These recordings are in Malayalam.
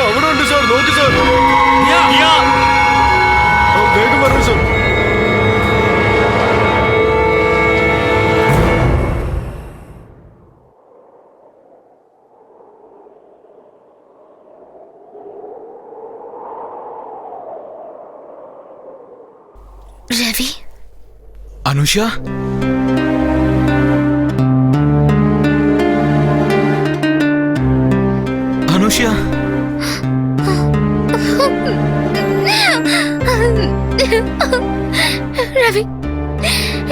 അവിടെ ഉണ്ട് സാർ, നോക്ക് സാർ. വേഗം വരണം സാർ. രവി. അനുഷ, അനുഷ, രവി,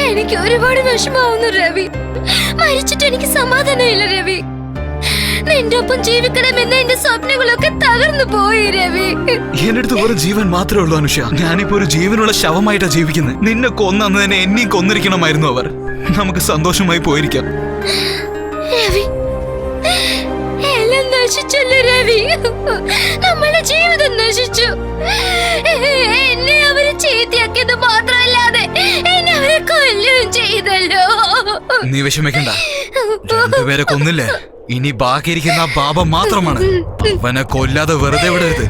എനിക്ക് ഒരുപാട് വിഷമാവുന്നു രവി. മരിച്ചിട്ട് എനിക്ക് സമാധാനമില്ല രവി. നിന്റെ ഒപ്പം ജീവിക്കണമെന്ന് എന്റെ സ്വപ്നങ്ങളൊക്കെ തകർന്നു പോയി രവി. എന്റെ അടുത്ത് ഒരു ജീവൻ മാത്രമേ ഉള്ളൂ അനുഷ. ഞാനിപ്പോ ഒരു ജീവനുള്ള ശവമായിട്ടാ ജീവിക്കുന്നത്. നിന്നെ കൊന്നു തന്നെ എന്നെയും കൊന്നിരിക്കണമായിരുന്നു അവർ. നമുക്ക് സന്തോഷമായി പോയിരിക്കാം. രവി, എല്ലാം നശിച്ചല്ലോ രവി. നമ്മുടെ ജീവിതം നശിച്ചു. എന്നെ അവര് ചീത്തയാക്കിയത് മാത്രമല്ലാതെ എന്നെ അവരെ കൊല്ലുകയും ചെയ്തല്ലോ. നീ വിഷമിക്കണ്ട, രണ്ടുപേരെ കൊന്നില്ലേ? ഇനി ബാക്കിയിരിക്കുന്ന ബാബ മാത്രമാണ്. അവനെ കൊല്ലാതെ വെറുതെ വിടരുത്.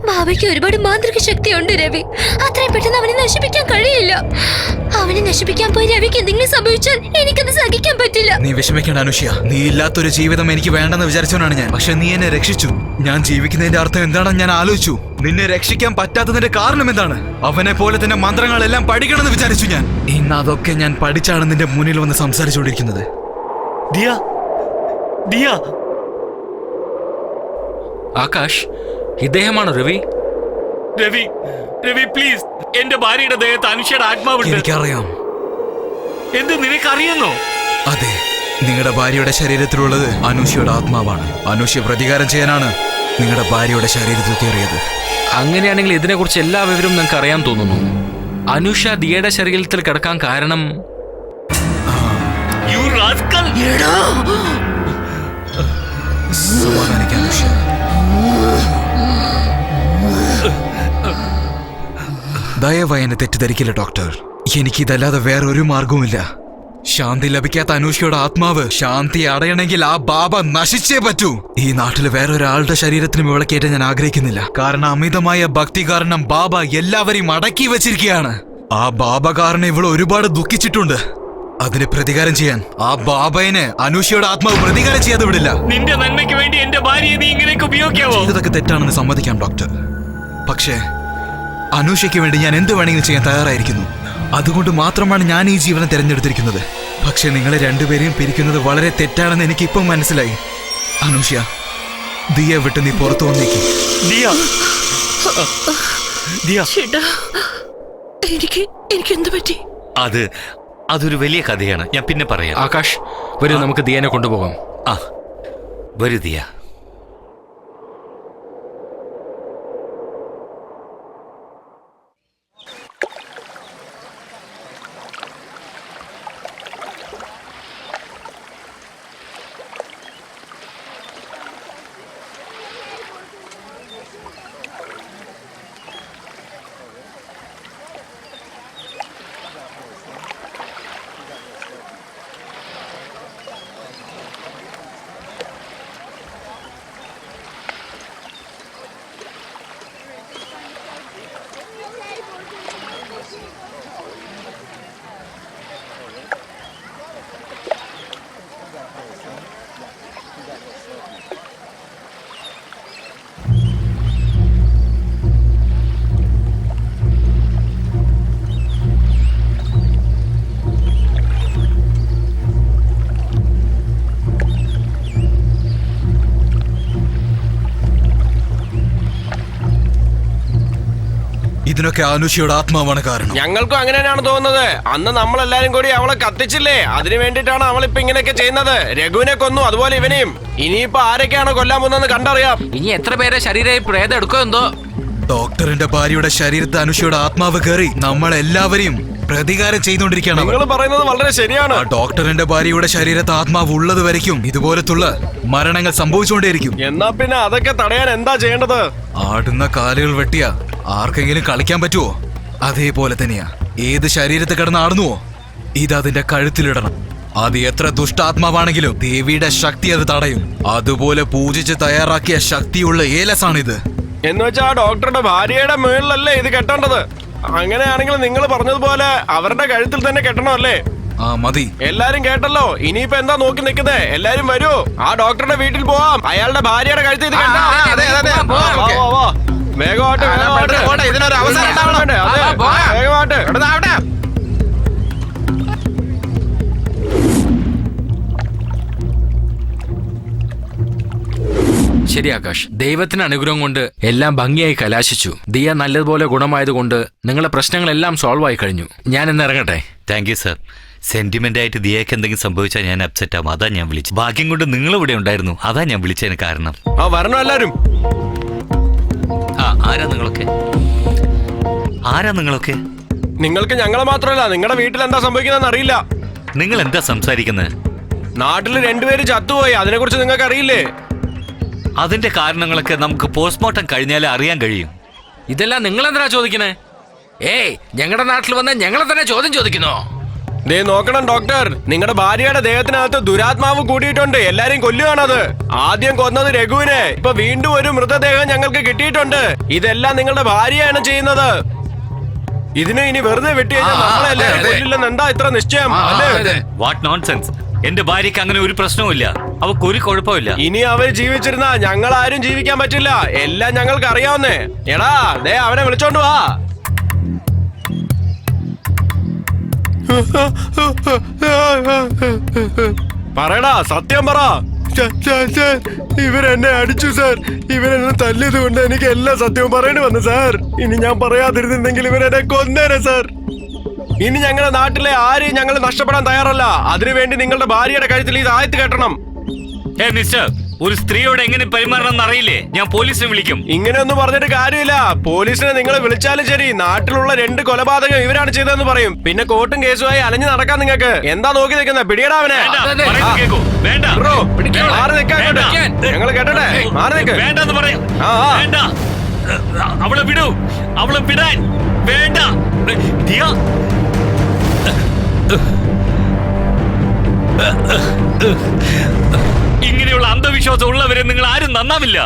ബാബയ്ക്ക് ഒരുപാട് മാന്ത്രിക ശക്തിയുണ്ട് രവി. അത്രയും പെട്ടെന്ന് അവനെ നശിപ്പിക്കാൻ കഴിയില്ല. അവനെ നശിപ്പിക്കാൻ പോയി രവിക്ക് എന്തെങ്കിലും സംഭവിച്ചാൽ എനിക്കത് സഹിക്കാൻ പറ്റില്ല. നീ വിഷമിക്കണ്ട അനുഷ്യ. നീ ഇല്ലാത്തൊരു ജീവിതം എനിക്ക് വേണ്ടെന്ന് വിചാരിച്ചവനാണ് ഞാൻ. പക്ഷെ നീ എന്നെ രക്ഷിച്ചു. ഞാൻ ജീവിക്കുന്നതിന്റെ അർത്ഥം എന്താണെന്ന് ഞാൻ ആലോചിച്ചു. നിന്നെ രക്ഷിക്കാൻ പറ്റാത്തതിന്റെ കാരണം എന്താണ്? അവനെ പോലെ തന്നെ മന്ത്രങ്ങളെല്ലാം പഠിക്കണമെന്ന് വിചാരിച്ചു ഞാൻ. ഇന്ന് അതൊക്കെ ഞാൻ പഠിച്ചാണ് നിന്റെ മുന്നിൽ വന്ന് സംസാരിച്ചുകൊണ്ടിരിക്കുന്നത്. ആകാശ്, ഇദ്ദേഹമാണോ രവി? രവി, രവി പ്ലീസ്, എന്റെ ഭാര്യയുടെ ദേഹത്ത് അനുഷയുടെ ആത്മാവുണ്ട്. എനിക്കറിയാം. എന്ത്, നിനക്കറിയുന്നോ? അതെ, നിങ്ങളുടെ ഭാര്യയുടെ ശരീരത്തിലുള്ളത് അനുഷയുടെ ആത്മാവാണ്. അനുഷ പ്രതികാരം ചെയ്യാനാണ് നിങ്ങളുടെ ഭാര്യയുടെ ശരീരത്തിൽ കയറിയത്. അങ്ങനെയാണെങ്കിൽ ഇതിനെക്കുറിച്ച് എല്ലാ വിവരവും നിങ്ങൾക്ക് അറിയാൻ തോന്നുന്നു. അനുഷ ദിയയുടെ ശരീരത്തിൽ കിടക്കാൻ കാരണം സമാധാനിക്കാൻ അനുഷ. ദയവായി എന്നെ തെറ്റിദ്ധരിക്കില്ല ഡോക്ടർ. എനിക്കിതല്ലാതെ വേറൊരു മാർഗവുമില്ല. ശാന്തി ലഭിക്കാത്ത അനുഷയുടെ ആത്മാവ് ശാന്തി അടയണമെങ്കിൽ ആ ബാബ നശിച്ചേ പറ്റൂ. ഈ നാട്ടിൽ വേറൊരാളുടെ ശരീരത്തിന് വിളക്കേറ്റാൻ ഞാൻ ആഗ്രഹിക്കുന്നില്ല. കാരണം അമിതമായ ഭക്തി കാരണം ബാബ എല്ലാവരെയും അടക്കി വെച്ചിരിക്കുകയാണ്. ആ ബാബ കാരണം ഇവൾ ഒരുപാട് ദുഃഖിച്ചിട്ടുണ്ട്. അതിന് പ്രതികാരം ചെയ്യാൻ ആ ബാബയെ അനുഷയുടെ ആത്മാവ് പ്രതികാരം ചെയ്യാതെ വിടില്ല. നിന്റെ നന്മയ്ക്ക് വേണ്ടി എന്റെ ഭാര്യയെ നീ ഇങ്ങനെയൊക്കെ ഉപയോഗിക്കാവോ? ഇതൊക്കെ തെറ്റാണെന്ന് സമ്മതിക്കാം ഡോക്ടർ. പക്ഷേ അനുഷയ്ക്ക് വേണ്ടി ഞാൻ എന്ത് വേണമെങ്കിലും ചെയ്യാൻ തയ്യാറായിരിക്കുന്നു. അതുകൊണ്ട് മാത്രമാണ് ഞാൻ ഈ ജീവനം തിരഞ്ഞെടുത്തിരിക്കുന്നത്. പക്ഷെ നിങ്ങളെ രണ്ടുപേരെയും പിരിക്കുന്നത് വളരെ തെറ്റാണെന്ന് എനിക്ക് ഇപ്പം മനസ്സിലായി. അനുഷ്യ, ദിയെ വിട്ട് നീ പുറത്തു വന്നേക്ക്. എനിക്ക് എന്ത് പറ്റി? അതൊരു വലിയ കഥയാണ്, ഞാൻ പിന്നെ പറയാം. ആകാശ്, വരൂ, നമുക്ക് ദിയനെ കൊണ്ടുപോകാം. വരൂ ദിയ. ഇതിനൊക്കെ അനുഷയുടെ ആത്മാവാണ് കാരണം. ഞങ്ങൾക്കും അങ്ങനെ തന്നെയാണ് തോന്നുന്നത്. അന്ന് നമ്മളെല്ലാരും കൂടി അവളെ കത്തിച്ചില്ലേ, അതിനു വേണ്ടിട്ടാണ് അവളിപ്പോ ഇങ്ങനെയൊക്കെ ചെയ്യുന്നത്. രഘുവിനെ കൊന്നു, അതുപോലെ ഇവനെയും. ഇനിയിപ്പോ ആരൊക്കെയാണോ കൊല്ലാൻ പോകുന്നതെന്ന് കണ്ടറിയാം. ഇനി എത്ര പേരെ ശരീരം പ്രേതം എടുക്കോ എന്തോ. ഡോക്ടറിന്റെ ഭാര്യയുടെ ശരീരത്തെ അനുഷയുടെ ആത്മാവ് കയറി നമ്മളെല്ലാവരെയും പ്രതികാരം ചെയ്തുകൊണ്ടിരിക്കുകയാണ് അവർ. നിങ്ങൾ പറയുന്നത് വളരെ ശരിയാണ്. ആ ഡോക്ടറിന്റെ ഭാര്യയുടെ ശരീരത്തെ ആത്മാവ് ഉള്ളത് വരയ്ക്കും ഇതുപോലത്തുള്ള മരണങ്ങൾ സംഭവിച്ചുകൊണ്ടേയിരിക്കും. എന്നാ പിന്നെ അതൊക്കെ തടയാൻ എന്താ ചെയ്യേണ്ടത്? ആടുന്ന കാലുകൾ വെട്ടിയ ആർക്കെങ്കിലും കളിക്കാൻ പറ്റുമോ? അതേപോലെ തന്നെയാ ഏത് ശരീരത്തെ കിടന്ന് ആടുന്നുവോ ഇത് അതിന്റെ കഴുത്തിലിടണം. അത് എത്ര ദുഷ്ടാത്മാവാണെങ്കിലും ദേവിയുടെ ശക്തി അത് തടയും. അതുപോലെ പൂജിച്ച് തയ്യാറാക്കിയ ശക്തിയുള്ള ഏലസാണിത്. എന്ന് വെച്ചാ ആ ഡോക്ടറുടെ ഭാര്യയുടെ മുകളിലല്ലേ ഇത് കെട്ടേണ്ടത്? അങ്ങനെയാണെങ്കിൽ നിങ്ങൾ പറഞ്ഞതുപോലെ അവരുടെ കഴുത്തിൽ തന്നെ കെട്ടണമല്ലേ? ആ മതി. എല്ലാരും കേട്ടല്ലോ. ഇനിയിപ്പോ എന്താ നോക്കി നിൽക്കുന്നേ? എല്ലാരും വരൂ, ആ ഡോക്ടറുടെ വീട്ടിൽ പോവാം. അയാളുടെ ഭാര്യയുടെ കഴുത്തിൽ ഇത് കെട്ടാം. വാ, വാ, വാ. വേഗമായിട്ട്, വേഗമായിട്ട്. ഇതിനൊരു അവസരം ഉണ്ടാവണം. അതെ, വേഗമായിട്ട്. ശരി ആകാശ്, ദൈവത്തിന് അനുഗ്രഹം കൊണ്ട് എല്ലാം ഭംഗിയായി കലാശിച്ചു. ദിയ നല്ലതുപോലെ ഗുണമായതുകൊണ്ട് നിങ്ങളുടെ പ്രശ്നങ്ങളെല്ലാം സോൾവ് ആയി കഴിഞ്ഞു. ഞാൻ ഇന്ന് ഇറങ്ങട്ടെ. Thank you sir. സെന്റിമെന്റ് ആയിട്ട് ദിയക്ക് എന്തെങ്കിലും സംഭവിച്ചാൽ ഞാൻ അപ്സെറ്റ് ആവും. അതാ ഞാൻ വിളിച്ചു. ഭാഗ്യം കൊണ്ട് നിങ്ങൾ ഇവിടെ ഉണ്ടായിരുന്നു. അതാ ഞാൻ വിളിച്ചതിന് കാരണം. ആ വരണം എല്ലാരും. ആരാ നിങ്ങളൊക്കെ? നിങ്ങൾക്ക് ഞങ്ങളെ മാത്രമല്ല, നിങ്ങളുടെ വീട്ടിൽ എന്താ സംഭവിക്കുന്നതെന്ന് അറിയില്ല. നിങ്ങൾ എന്താ സംസാരിക്കുന്നത്? നാട്ടിൽ രണ്ടുപേര് ചത്തുപോയി, അതിനെ കുറിച്ച് നിങ്ങൾക്ക് അറിയില്ലേ? അതിന്റെ കാരണങ്ങളൊക്കെ നമുക്ക് പോസ്റ്റ്മോർട്ടം കഴിഞ്ഞാലേ അറിയാൻ കഴിയും. ഇതെല്ലാം നിങ്ങൾ എന്തിനാ ചോദിക്കണേ? ഏയ്, ഞങ്ങളുടെ നാട്ടിൽ വന്ന് ഞങ്ങളെ തന്നെ ചോദ്യം ചോദിക്കുന്നോ? ദേ നോക്കണം ഡോക്ടർ, നിങ്ങളുടെ ഭാര്യയുടെ ദേഹത്തിനകത്ത് ദുരാത്മാവ് കൂടിയിട്ടുണ്ട്. എല്ലാരെയും കൊല്ലുകയാണത്. ആദ്യം കൊന്നത് രഘുവിനെ, ഇപ്പൊ വീണ്ടും ഒരു മൃതദേഹം ഞങ്ങൾക്ക് കിട്ടിയിട്ടുണ്ട്. ഇതെല്ലാം നിങ്ങളുടെ ഭാര്യയാണ് ചെയ്യുന്നത്. ഇതിനെ ഇനി വെറുതെ വെട്ടിയെല്ലാവരും കൊല്ലില്ലെന്ന് എന്താ ഇത്ര നിശ്ചയം? അല്ലേ? What nonsense. എന്റെ ഭാര്യക്ക് അങ്ങനെ ഒരു പ്രശ്നവുമില്ല. അവക്ക് ഒരു കുഴപ്പമില്ല. ഇനി അവർ ജീവിച്ചിരുന്ന ഞങ്ങൾ ആരും ജീവിക്കാൻ പറ്റില്ല. എല്ലാം ഞങ്ങൾക്ക് അറിയാവുന്നേ. എടാ ദേ അവനെ വിളിച്ചോണ്ട് വാ. പറയടാ, സത്യം പറ. ഇവരെന്നെ അടിച്ചു സാർ. ഇവരെന്നെ തല്ലിയത് കൊണ്ട് എനിക്ക് എല്ലാ സത്യവും പറയേണ്ടി വന്നു സാർ. ഇനി ഞാൻ പറയാതിരുന്നെങ്കിൽ ഇവരെന്നെ കൊന്നേനെ സാർ. ഇനി ഞങ്ങളുടെ നാട്ടിലെ ആരെയും ഞങ്ങൾ നഷ്ടപ്പെടാൻ തയ്യാറല്ല. അതിനുവേണ്ടി നിങ്ങളുടെ ഭാര്യയുടെ കഴുത്തിൽ ഈ ആയത്ത് കെട്ടണം. മിസ്റ്റർ, ഒരു സ്ത്രീയോട് എങ്ങനെ പെരുമാറണം എന്നറിയില്ലേ? ഞാൻ പോലീസിനെ വിളിക്കും. ഇങ്ങനെയൊന്നും പറഞ്ഞിട്ട് കാര്യമില്ല. പോലീസിനെ നിങ്ങൾ വിളിച്ചാലും ശരി, നാട്ടിലുള്ള 2 കൊലപാതകം ഇവരാണ് ചെയ്തതെന്ന് പറയും. പിന്നെ കോർട്ടും കേസുമായി അലഞ്ഞു നടക്കാൻ നിങ്ങൾക്ക്. എന്താ നോക്കി നിൽക്കുന്നത്? പിടിയടാ അവനെ. വേണ്ട, മാറി നിൽക്കാൻ ഞങ്ങൾ കേട്ടട്ടെ. മാറി നിൽക്ക്. വേണ്ടെന്ന് പറയാം. വേണ്ട, അവളെ വിടൂ. അവളെ വിടാൻ വേണ്ട. ദിയ, ഇങ്ങനെയുള്ള അന്ധവിശ്വാസം ഉള്ളവരെ നിങ്ങൾ ആരും നന്നാവില്ല.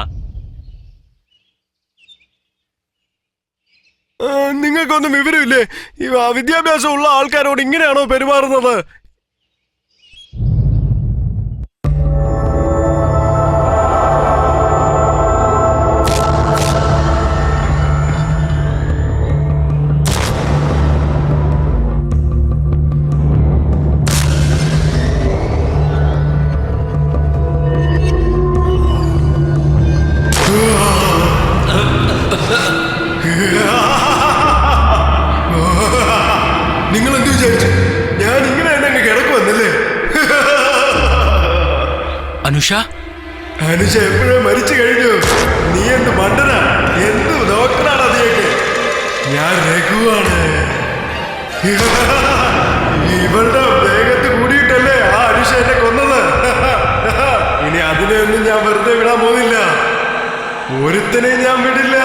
നിങ്ങൾക്കൊന്നും വിവരമില്ലേ? ഈ വിദ്യാഭ്യാസം ഉള്ള ആൾക്കാരോട് ഇങ്ങനെയാണോ പെരുമാറുന്നത്? നിങ്ങൾ എന്ത് വിചാരിച്ചു? ഞാൻ ഇങ്ങനെ തന്നെ അങ്ങ് കിടക്കുവന്നല്ലേ? അനുഷ എപ്പോഴേ മരിച്ചു കഴിഞ്ഞു. നീ എന്ത് മണ്ടനാ? എന്ത് ഡോക്ടറാണ് അതിലേക്ക്? ഞാൻ രഘുവാണ്. ഇവളുടെ വേഗത്ത് കൂടിയിട്ടല്ലേ ആ അനുഷ എന്നെ കൊന്നത്. ഇനി അതിനെയൊന്നും ഞാൻ വെറുതെ വിടാൻ പോകുന്നില്ല. ഒരുത്തനെ ഞാൻ വിടില്ല.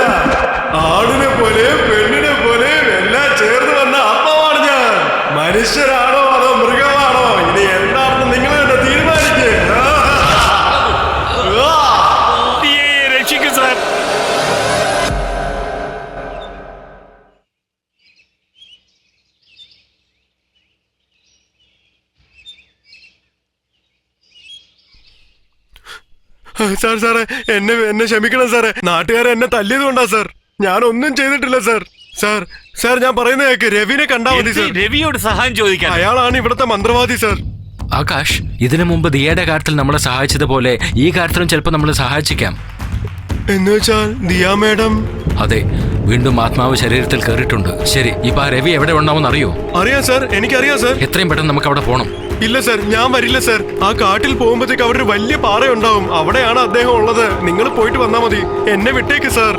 ആണിനെ പോലെ പെണ്ണിനെ പോലെ എല്ലാം ചേർന്ന് വന്ന ആത്മാവാണ് ഞാൻ. മനുഷ്യരാണോ അതോ മൃഗമാണോ? ഇനി എന്താണെന്ന് നിങ്ങൾ തന്നെ തീരുമാനിക്കേ. രക്ഷിക്കൂ സാർ. സാറേ എന്നെ ക്ഷമിക്കണം സാറേ. നാട്ടുകാരെ എന്നെ തല്ലിയത് കൊണ്ടാ സാർ. ഞാനൊന്നും ചെയ്തിട്ടില്ല സാർ. സാർ ഞാൻ പറയുന്ന കേക്ക്. രവിനെ കണ്ടാ മതി സാർ. രവിയോട് സഹായം ചോദിക്കാൻ. അയാളാണ് ഇവിടുത്തെ മന്ത്രവാദി സാർ. ആകാശ്, ഇതിനു മുമ്പ് ദിയയുടെ കാര്യത്തിൽ നമ്മളെ സഹായിച്ചതുപോലെ ഈ കാര്യത്തിലും ചിലപ്പോൾ നമ്മളെ സഹായിച്ചേക്കാം. എന്ന് വെച്ചാൽ ദിയ മേഡം? അതെ, വീണ്ടും ആത്മാവ് ശരീരത്തിൽ കയറിയിട്ടുണ്ട്. ശരി, ഇപ്പൊ ആ രവി എവിടെ ഉണ്ടാവും അറിയോ? അറിയാം സാർ, എനിക്കറിയാം സാർ. എത്രയും പെട്ടെന്ന് നമുക്ക് അവിടെ പോകണം. ഇല്ല സാർ, ഞാൻ വരില്ല സാർ. ആ കാട്ടിൽ പോകുമ്പോഴത്തേക്ക് അവിടെ ഒരു വലിയ പാറയുണ്ടാവും. അവിടെയാണ് അദ്ദേഹം ഉള്ളത്. നിങ്ങൾ പോയിട്ട് വന്നാ മതി. എന്നെ വിട്ടേക്ക് സാർ.